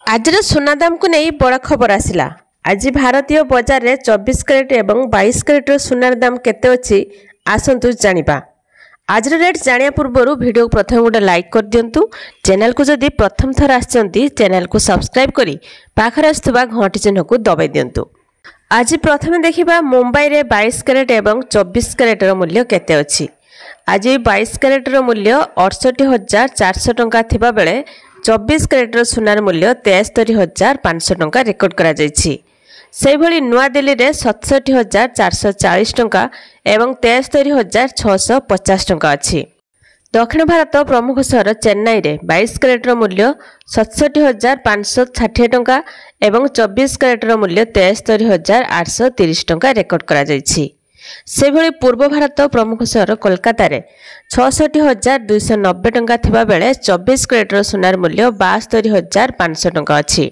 आजर सुना दाम को नहीं बड़ खबर आसला। आज भारतीय बजार में 24 कैरेट एवं 22 कैरेट सुनार दाम केते अछि आसंतु जानिबा। आज रेट जानिया पूर्व वीडियो प्रथम गोटे लाइक कर दियंतु। चैनल को जदि प्रथम थर आछंती चैनल को सब्सक्राइब करी पाखर आसुवा घंटी चिन्ह को दबाई दियंतु। आज प्रथम देखिबा मुंबई रे 22 कैरेट एवं 24 कैरेट मूल्य केते अछि। आज 22 कैरेट मूल्य 68,400 टंका थिबा बेले 24 कैरेट सुनार मूल्य 73,500 टंका रेकर्ड करा जायछि। सेहि भली नुआ दिल्ली रे 67,440 टंका एवं 73,650 टंका अछि। दक्षिण भारत प्रमुख शहर चेन्नई रे 22 कैरेट मूल्य 67,560 टंका एवं 24 कैरेट मूल्य 73,830 टंका रेकर्ड करा जायछि। से भली पूर्व भारत प्रमुख शहर कोलकाता रे 66,290 टंका थिबा बेले 24 कैरेट सुनार मूल्य 72,500 टंका अछि।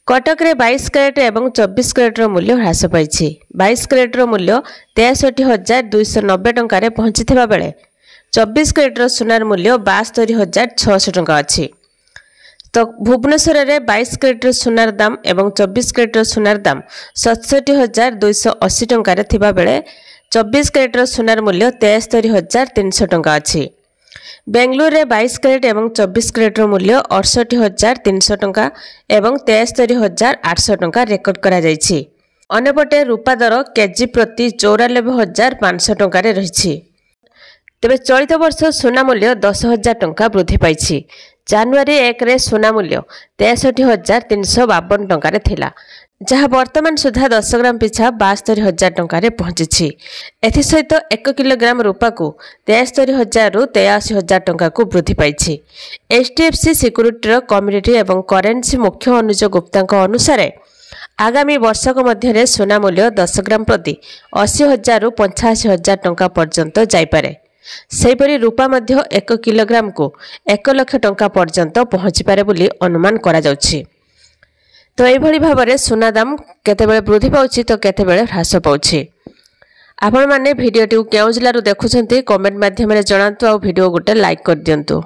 कटक रे 22 कैरेट एवं 24 कैरेट मूल्य ह्रास पाइछि। 22 कैरेट मूल्य 63,290 टंका रे पहुंचिथिबा बेले 24 कैरेट सुनार मूल्य 72,600 टंका अछि। तो भुवनेश्वर रे 22 कैरेट सुनार दाम एवं 24 कैरेट सुनार दाम 67,280 टंका रे थिबा बेले 24 कैरेट सुनार मूल्य 73,300 टंका अछि। बेंगलुरु रे 22 कैरेट एवं 24 कैरेट मूल्य 68,300 टंका एवं 73,800 टंका रेकर्ड करा जायछि। अन्यपटे रूपा दर केजी प्रति 94,500 टंका रे रहिछि। तेबे चलित वर्ष सोना मूल्य 10,000 टंका वृद्धि पाइछि। जनवरी 1 रे सोना मूल्य 63,352 टंका रे थिला, जहाँ वर्तमान सुधा 10 ग्राम पिछा 72,000 टंका रे पहुंची। एथि सहित 1 किलोग्राम रूपा को 73,000 रु 83,000 टंका को वृद्धि पाइछि। HDFC सिक्यूरिटी कम्युनिटी एवं करेन्सी मुख्य अनुज गुप्ता अनुसार आगामी वर्षक मध्य सोना मूल्य 10 ग्राम प्रति 80,000 रु 85,000 टंका पर्यंत जाइपारे। सेहिपरि रूपा मध्य 1 किलोग्राम को 1 लाख टंका पर्यंत पहुंची पारे बोली अनुमान करा जाउछि। तो एभली भाबरे सोना दाम केतेबेले वृद्धि पाउछि तो केतेबेले ह्रास पाउछि। आपण माने भिडियोटी केउ जिल्लारु देखुछन्ती कमेंट माध्यम रे जणांतु आ भिडियो गोटे लाइक कर दियंतु।